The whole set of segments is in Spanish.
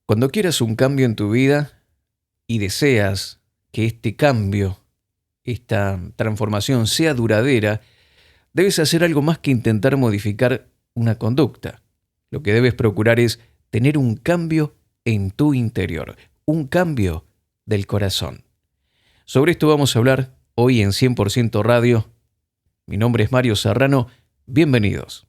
Cuando quieras un cambio en tu vida y deseas que este cambio, esta transformación sea duradera, debes hacer algo más que intentar modificar una conducta. Lo que debes procurar es tener un cambio en tu interior, un cambio del corazón. Sobre esto vamos a hablar hoy en 100% Radio. Mi nombre es Mario Serrano. Bienvenidos.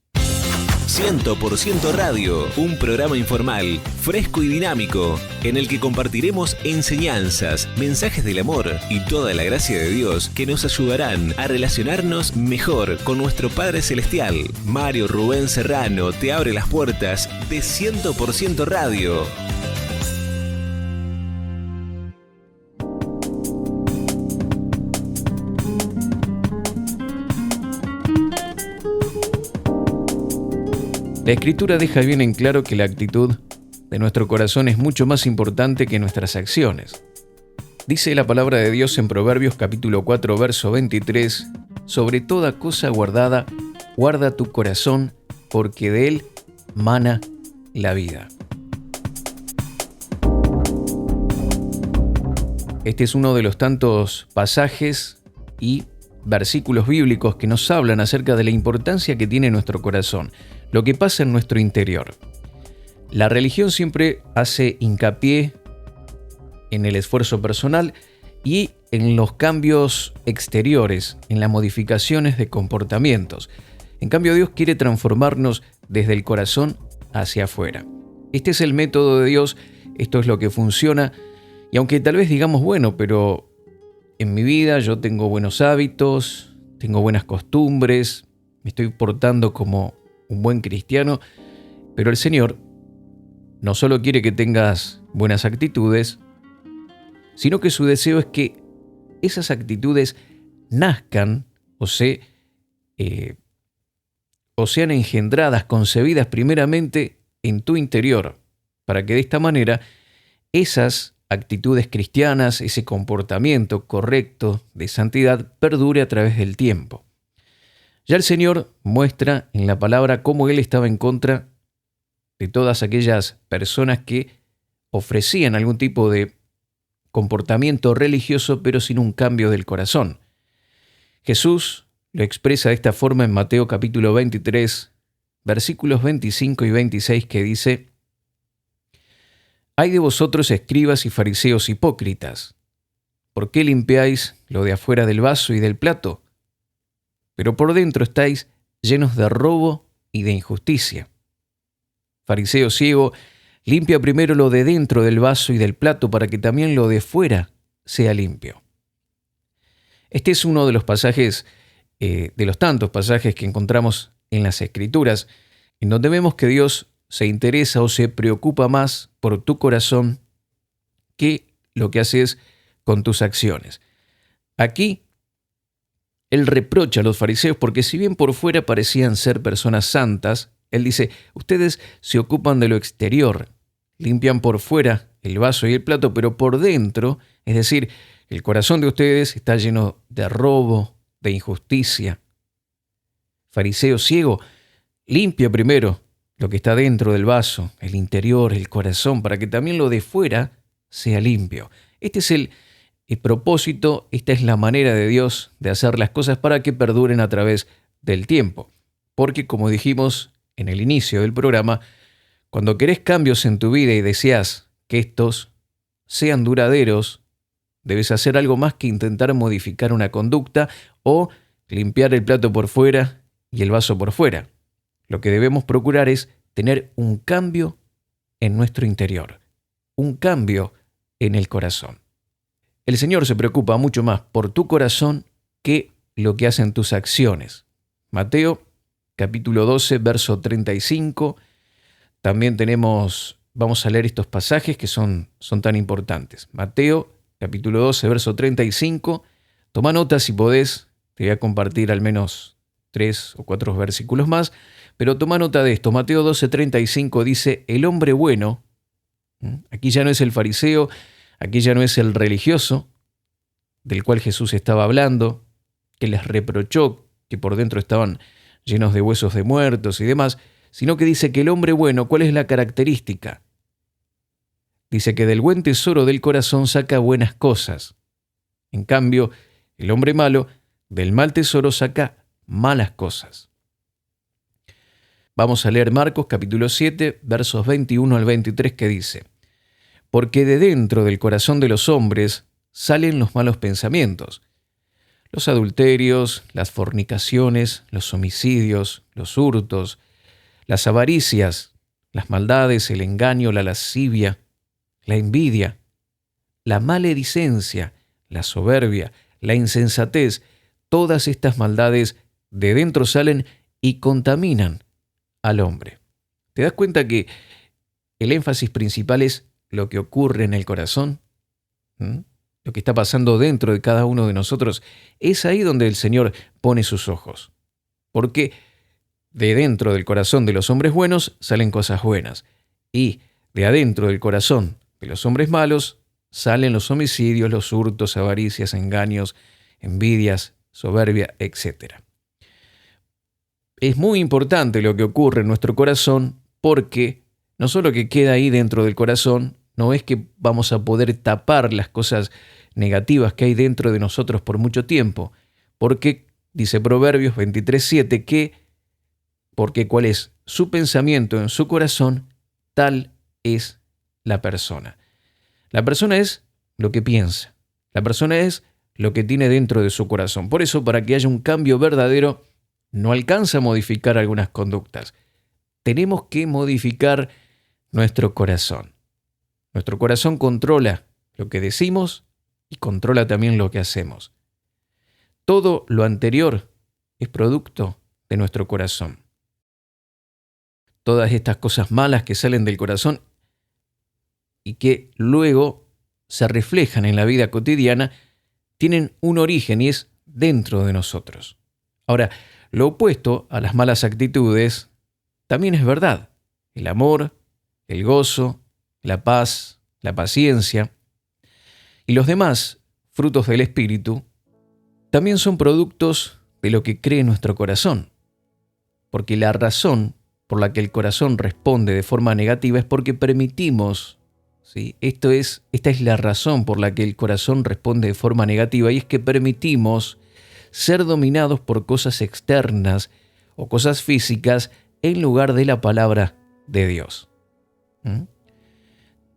100% Radio, un programa informal, fresco y dinámico, en el que compartiremos enseñanzas, mensajes del amor y toda la gracia de Dios que nos ayudarán a relacionarnos mejor con nuestro Padre Celestial. Mario Rubén Serrano te abre las puertas de 100% Radio. La Escritura deja bien en claro que la actitud de nuestro corazón es mucho más importante que nuestras acciones. Dice la palabra de Dios en Proverbios capítulo 4, verso 23, sobre toda cosa guardada, guarda tu corazón, porque de él mana la vida. Este es uno de los tantos pasajes y versículos bíblicos que nos hablan acerca de la importancia que tiene nuestro corazón, lo que pasa en nuestro interior. La religión siempre hace hincapié en el esfuerzo personal y en los cambios exteriores, en las modificaciones de comportamientos. En cambio, Dios quiere transformarnos desde el corazón hacia afuera. Este es el método de Dios, esto es lo que funciona, y aunque tal vez digamos, bueno, pero en mi vida yo tengo buenos hábitos, tengo buenas costumbres, me estoy portando como un buen cristiano, pero el Señor no solo quiere que tengas buenas actitudes, sino que su deseo es que esas actitudes nazcan o sean engendradas, concebidas primeramente en tu interior, para que de esta manera esas actitudes cristianas, ese comportamiento correcto de santidad perdure a través del tiempo. Ya el Señor muestra en la palabra cómo Él estaba en contra de todas aquellas personas que ofrecían algún tipo de comportamiento religioso pero sin un cambio del corazón. Jesús lo expresa de esta forma en Mateo capítulo 23, versículos 25 y 26 que dice: «Ay de vosotros, escribas y fariseos hipócritas, ¿por qué limpiáis lo de afuera del vaso y del plato? Pero por dentro estáis llenos de robo y de injusticia. Fariseo ciego, limpia primero lo de dentro del vaso y del plato para que también lo de fuera sea limpio». Este es uno de los pasajes, de los tantos pasajes que encontramos en las Escrituras, en donde vemos que Dios se interesa o se preocupa más por tu corazón que lo que haces con tus acciones. Aquí Él reprocha a los fariseos porque si bien por fuera parecían ser personas santas, Él dice, ustedes se ocupan de lo exterior, limpian por fuera el vaso y el plato, pero por dentro, es decir, el corazón de ustedes está lleno de robo, de injusticia. Fariseo ciego, limpia primero lo que está dentro del vaso, el interior, el corazón, para que también lo de fuera sea limpio. Este es el propósito, esta es la manera de Dios de hacer las cosas para que perduren a través del tiempo. Porque, como dijimos en el inicio del programa, cuando querés cambios en tu vida y deseas que estos sean duraderos, debes hacer algo más que intentar modificar una conducta o limpiar el plato por fuera y el vaso por fuera. Lo que debemos procurar es tener un cambio en nuestro interior, un cambio en el corazón. El Señor se preocupa mucho más por tu corazón que lo que hacen tus acciones. Mateo, capítulo 12, verso 35. También vamos a leer estos pasajes que son tan importantes. Mateo, capítulo 12, verso 35. Toma nota si podés, te voy a compartir al menos 3 o 4 versículos más, pero toma nota de esto. Mateo 12, 35 dice, el hombre bueno, aquí ya no es el fariseo, aquí ya no es el religioso, del cual Jesús estaba hablando, que les reprochó que por dentro estaban llenos de huesos de muertos y demás, sino que dice que el hombre bueno, ¿cuál es la característica? dice que del buen tesoro del corazón saca buenas cosas. En cambio, el hombre malo del mal tesoro saca malas cosas. Vamos a leer Marcos capítulo 7, versos 21 al 23, que dice: Porque de dentro del corazón de los hombres salen los malos pensamientos, los adulterios, las fornicaciones, los homicidios, los hurtos, las avaricias, las maldades, el engaño, la lascivia, la envidia, la maledicencia, la soberbia, la insensatez. Todas estas maldades de dentro salen y contaminan al hombre. ¿Te das cuenta que el énfasis principal es lo que ocurre en el corazón? Lo que está pasando dentro de cada uno de nosotros. Es ahí donde el Señor pone sus ojos. Porque de dentro del corazón de los hombres buenos salen cosas buenas. Y de adentro del corazón de los hombres malos salen los homicidios, los hurtos, avaricias, engaños, envidias, soberbia, etc. Es muy importante lo que ocurre en nuestro corazón, porque no solo que queda ahí dentro del corazón, no es que vamos a poder tapar las cosas negativas que hay dentro de nosotros por mucho tiempo, porque dice Proverbios 23:7 porque cuál es su pensamiento en su corazón, tal es la persona. La persona es lo que piensa, la persona es lo que tiene dentro de su corazón. Por eso, para que haya un cambio verdadero, no alcanza a modificar algunas conductas. Tenemos que modificar nuestro corazón. Nuestro corazón controla lo que decimos y controla también lo que hacemos. Todo lo anterior es producto de nuestro corazón. Todas estas cosas malas que salen del corazón y que luego se reflejan en la vida cotidiana tienen un origen y es dentro de nosotros. Ahora, lo opuesto a las malas actitudes también es verdad. El amor, el gozo, la paz, la paciencia y los demás frutos del Espíritu también son productos de lo que cree nuestro corazón. Porque la razón por la que el corazón responde de forma negativa es porque permitimos, ¿sí? Esta es la razón por la que el corazón responde de forma negativa, y es que permitimos ser dominados por cosas externas o cosas físicas en lugar de la palabra de Dios.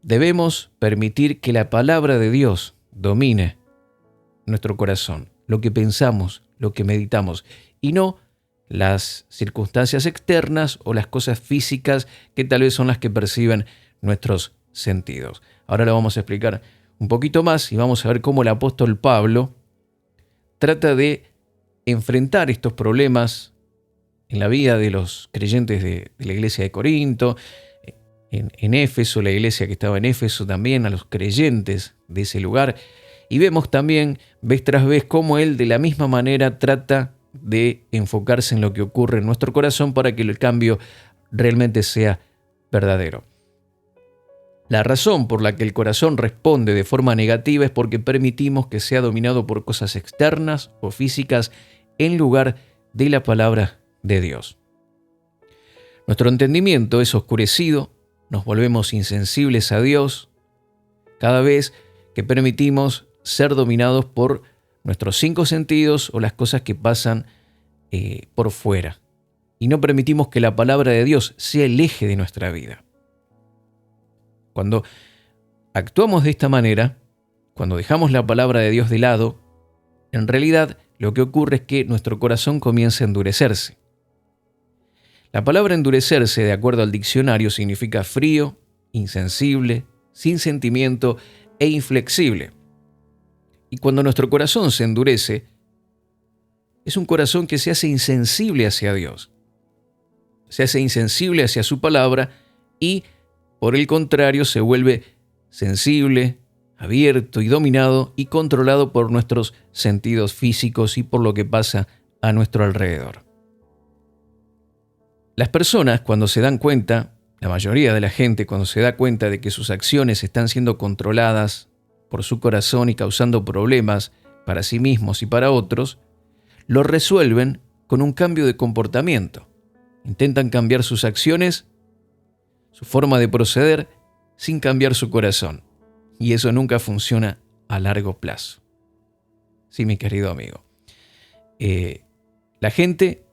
Debemos permitir que la palabra de Dios domine nuestro corazón, lo que pensamos, lo que meditamos, y no las circunstancias externas o las cosas físicas que tal vez son las que perciben nuestros sentidos. Ahora lo vamos a explicar un poquito más y vamos a ver cómo el apóstol Pablo trata de enfrentar estos problemas en la vida de los creyentes de la iglesia de Corinto, en Éfeso, la iglesia que estaba en Éfeso también, a los creyentes de ese lugar. Y vemos también, vez tras vez, cómo él de la misma manera trata de enfocarse en lo que ocurre en nuestro corazón para que el cambio realmente sea verdadero. La razón por la que el corazón responde de forma negativa es porque permitimos que sea dominado por cosas externas o físicas en lugar de la palabra de Dios. Nuestro entendimiento es oscurecido, nos volvemos insensibles a Dios cada vez que permitimos ser dominados por nuestros 5 sentidos o las cosas que pasan por fuera. Y no permitimos que la palabra de Dios sea el eje de nuestra vida. Cuando actuamos de esta manera, cuando dejamos la palabra de Dios de lado, en realidad lo que ocurre es que nuestro corazón comienza a endurecerse. La palabra endurecerse, de acuerdo al diccionario, significa frío, insensible, sin sentimiento e inflexible. Y cuando nuestro corazón se endurece, es un corazón que se hace insensible hacia Dios. Se hace insensible hacia su palabra y, por el contrario, se vuelve sensible, abierto y dominado y controlado por nuestros sentidos físicos y por lo que pasa a nuestro alrededor. Las personas, cuando se dan cuenta, la mayoría de la gente, cuando se da cuenta de que sus acciones están siendo controladas por su corazón y causando problemas para sí mismos y para otros, lo resuelven con un cambio de comportamiento. Intentan cambiar sus acciones, su forma de proceder, sin cambiar su corazón. Y eso nunca funciona a largo plazo. Sí, mi querido amigo. La gente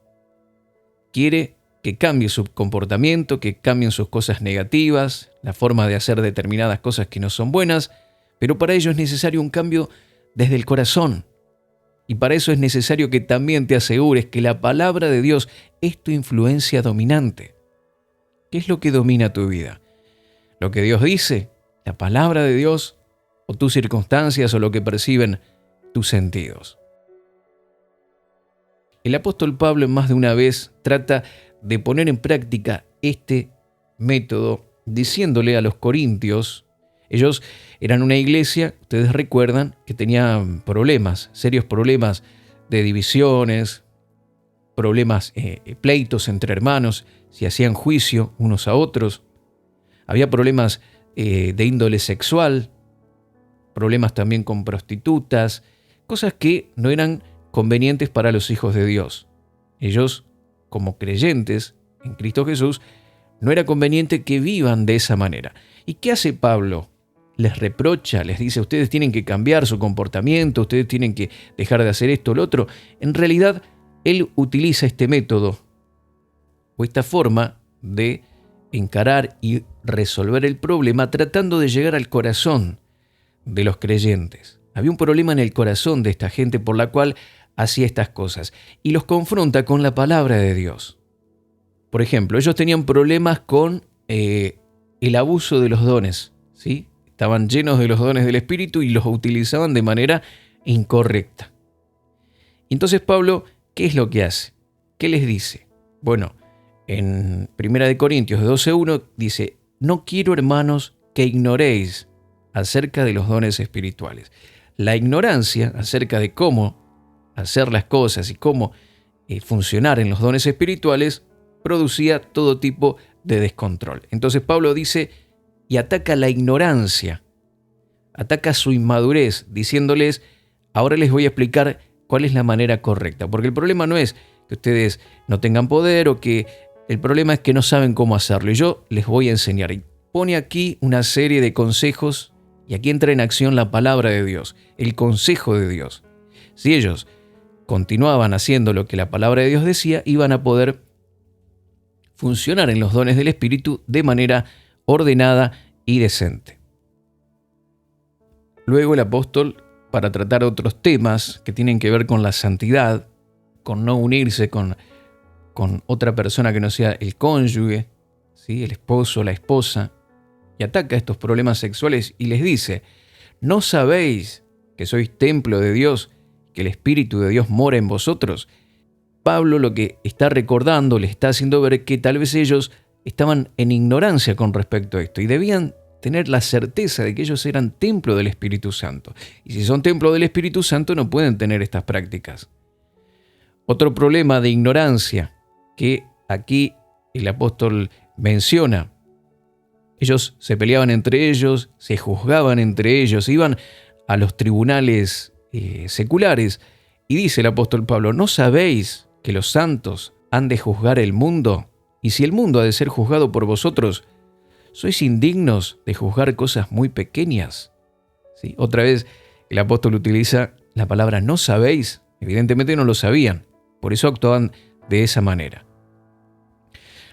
quiere que cambie su comportamiento, que cambien sus cosas negativas, la forma de hacer determinadas cosas que no son buenas, pero para ello es necesario un cambio desde el corazón. Y para eso es necesario que también te asegures que la palabra de Dios es tu influencia dominante. ¿Qué es lo que domina tu vida? ¿Lo que Dios dice? ¿La palabra de Dios? ¿O tus circunstancias o lo que perciben tus sentidos? El apóstol Pablo en más de una vez trata de poner en práctica este método diciéndole a los corintios. Ellos eran una iglesia, ustedes recuerdan, que tenía problemas, serios problemas de divisiones, problemas, pleitos entre hermanos, se hacían juicio unos a otros. Había problemas de índole sexual, problemas también con prostitutas, cosas que no eran convenientes para los hijos de Dios. Ellos, como creyentes en Cristo Jesús, no era conveniente que vivan de esa manera. ¿Y qué hace Pablo? Les reprocha, les dice, ustedes tienen que cambiar su comportamiento, ustedes tienen que dejar de hacer esto o lo otro. En realidad, él utiliza este método o esta forma de encarar y resolver el problema tratando de llegar al corazón de los creyentes. Había un problema en el corazón de esta gente por la cual hacía estas cosas y los confronta con la palabra de Dios. Por ejemplo, ellos tenían problemas con el abuso de los dones, ¿sí? Estaban llenos de los dones del Espíritu y los utilizaban de manera incorrecta. Entonces Pablo, ¿qué es lo que hace? ¿Qué les dice? Bueno, en 1 Corintios 12:1 dice, no quiero, hermanos, que ignoréis acerca de los dones espirituales. La ignorancia acerca de cómo hacer las cosas y cómo funcionar en los dones espirituales producía todo tipo de descontrol. Entonces Pablo dice y ataca la ignorancia, ataca su inmadurez, diciéndoles, ahora les voy a explicar cuál es la manera correcta, porque el problema no es que ustedes no tengan poder o que el problema es que no saben cómo hacerlo y yo les voy a enseñar. Y pone aquí una serie de consejos y aquí entra en acción la palabra de Dios, el consejo de Dios. Si ellos continuaban haciendo lo que la palabra de Dios decía, iban a poder funcionar en los dones del Espíritu de manera ordenada y decente. Luego el apóstol, para tratar otros temas que tienen que ver con la santidad, con no unirse con otra persona que no sea el cónyuge, ¿sí? El esposo, la esposa, y ataca estos problemas sexuales y les dice, ¿no sabéis que sois templo de Dios, que el Espíritu de Dios mora en vosotros? Pablo lo que está recordando, le está haciendo ver que tal vez ellos estaban en ignorancia con respecto a esto y debían tener la certeza de que ellos eran templo del Espíritu Santo. Y si son templo del Espíritu Santo no pueden tener estas prácticas. Otro problema de ignorancia que aquí el apóstol menciona. Ellos se peleaban entre ellos, se juzgaban entre ellos, iban a los tribunales seculares. Y dice el apóstol Pablo, ¿no sabéis que los santos han de juzgar el mundo? Y si el mundo ha de ser juzgado por vosotros, ¿sois indignos de juzgar cosas muy pequeñas? ¿Sí? Otra vez el apóstol utiliza la palabra no sabéis. Evidentemente no lo sabían, por eso actuaban de esa manera.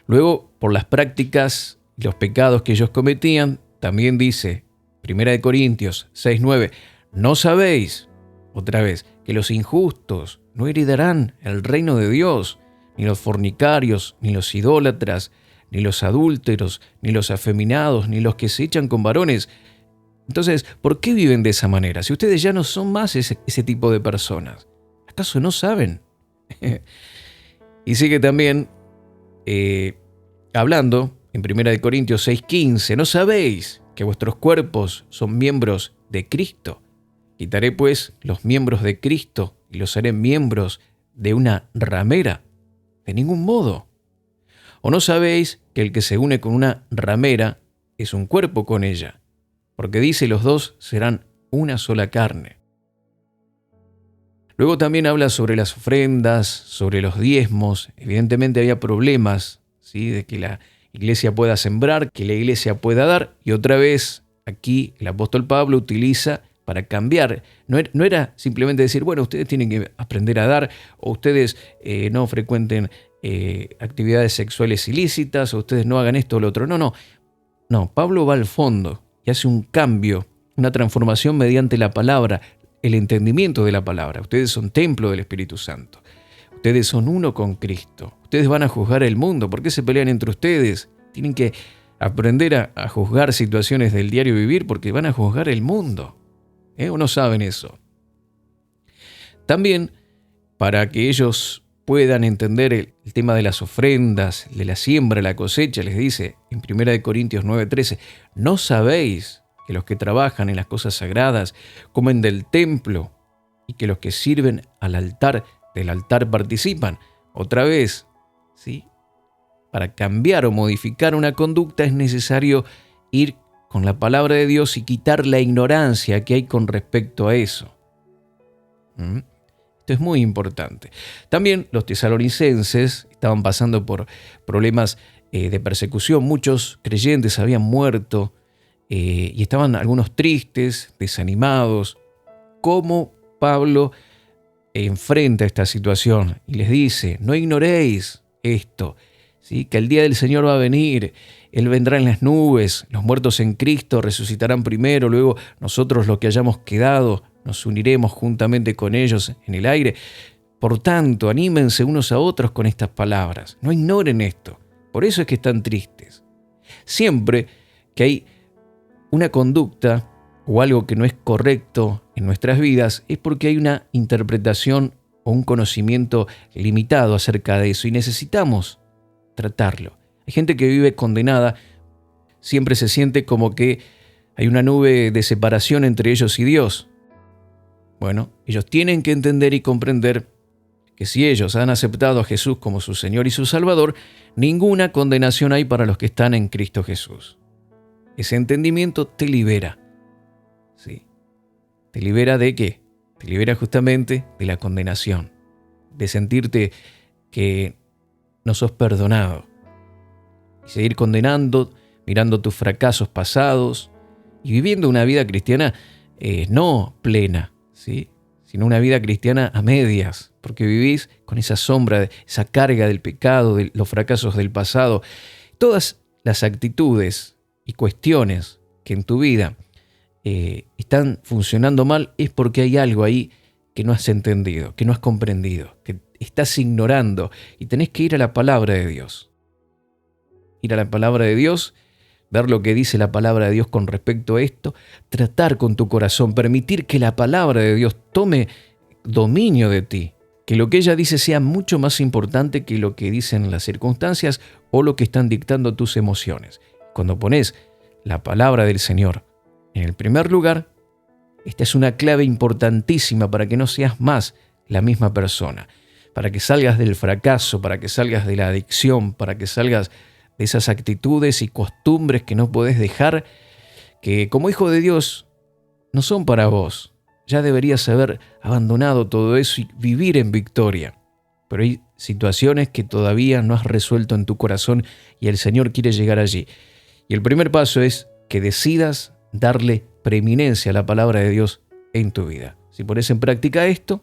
Luego, por las prácticas y los pecados que ellos cometían, también dice 1 Corintios 6:9, ¿no sabéis, otra vez, que los injustos no heredarán el reino de Dios, ni los fornicarios, ni los idólatras, ni los adúlteros, ni los afeminados, ni los que se echan con varones? Entonces, ¿por qué viven de esa manera? Si ustedes ya no son más ese tipo de personas, ¿acaso no saben? Y sigue también hablando en 1 Corintios 6:15, ¿no sabéis que vuestros cuerpos son miembros de Cristo? Quitaré pues los miembros de Cristo y los haré miembros de una ramera. De ningún modo. ¿O no sabéis que el que se une con una ramera es un cuerpo con ella? Porque dice, los dos serán una sola carne. Luego también habla sobre las ofrendas, sobre los diezmos. Evidentemente había problemas, ¿sí? De que la iglesia pueda sembrar, que la iglesia pueda dar, y otra vez aquí el apóstol Pablo utiliza para cambiar. No era simplemente decir, bueno, ustedes tienen que aprender a dar, o ustedes no frecuenten actividades sexuales ilícitas, o ustedes no hagan esto o lo otro. No, Pablo va al fondo y hace un cambio, una transformación mediante la palabra, el entendimiento de la palabra. Ustedes son templo del Espíritu Santo. Ustedes son uno con Cristo. Ustedes van a juzgar el mundo. ¿Por qué se pelean entre ustedes? Tienen que aprender a juzgar situaciones del diario vivir porque van a juzgar el mundo. ¿O no saben eso? También, para que ellos puedan entender el tema de las ofrendas, de la siembra, la cosecha, les dice en 1 Corintios 9:13, ¿no sabéis que los que trabajan en las cosas sagradas comen del templo y que los que sirven al altar, del altar participan? Otra vez, ¿sí? Para cambiar o modificar una conducta es necesario ir con la palabra de Dios y quitar la ignorancia que hay con respecto a eso. Esto es muy importante. También los tesalonicenses estaban pasando por problemas de persecución. Muchos creyentes habían muerto y estaban algunos tristes, desanimados. ¿Cómo Pablo enfrenta esta situación? Y les dice, no ignoréis esto, ¿sí? Que el día del Señor va a venir. Él vendrá en las nubes, los muertos en Cristo resucitarán primero, luego nosotros los que hayamos quedado nos uniremos juntamente con ellos en el aire. Por tanto, anímense unos a otros con estas palabras. No ignoren esto. Por eso es que están tristes. Siempre que hay una conducta o algo que no es correcto en nuestras vidas, es porque hay una interpretación o un conocimiento limitado acerca de eso y necesitamos tratarlo. Hay gente que vive condenada, siempre se siente como que hay una nube de separación entre ellos y Dios. Bueno, ellos tienen que entender y comprender que si ellos han aceptado a Jesús como su Señor y su Salvador, ninguna condenación hay para los que están en Cristo Jesús. Ese entendimiento te libera. ¿Sí? ¿Te libera de qué? Te libera justamente de la condenación, de sentirte que no sos perdonado y seguir condenando, mirando tus fracasos pasados y viviendo una vida cristiana no plena, ¿sí? Sino una vida cristiana a medias, porque vivís con esa sombra, esa carga del pecado, de los fracasos del pasado. Todas las actitudes y cuestiones que en tu vida están funcionando mal es porque hay algo ahí que no has entendido, que no has comprendido, que estás ignorando y tenés que ir a la palabra de Dios. Ir a la palabra de Dios, ver lo que dice la palabra de Dios con respecto a esto, tratar con tu corazón, permitir que la palabra de Dios tome dominio de ti, que lo que ella dice sea mucho más importante que lo que dicen las circunstancias o lo que están dictando tus emociones. Cuando pones la palabra del Señor en el primer lugar, esta es una clave importantísima para que no seas más la misma persona, para que salgas del fracaso, para que salgas de la adicción, para que salgas de esas actitudes y costumbres que no podés dejar, que como hijo de Dios no son para vos. Ya deberías haber abandonado todo eso y vivir en victoria. Pero hay situaciones que todavía no has resuelto en tu corazón y el Señor quiere llegar allí. Y el primer paso es que decidas darle preeminencia a la palabra de Dios en tu vida. Si pones en práctica esto,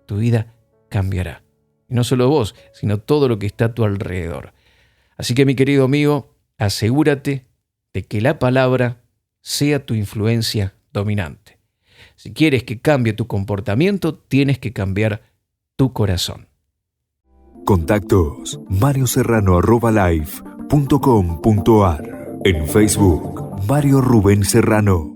tu vida cambiará. Y no solo vos, sino todo lo que está a tu alrededor. Así que, mi querido amigo, asegúrate de que la palabra sea tu influencia dominante. Si quieres que cambie tu comportamiento, tienes que cambiar tu corazón. Contactos: marioserrano@life.com.ar. En Facebook, Mario Rubén Serrano.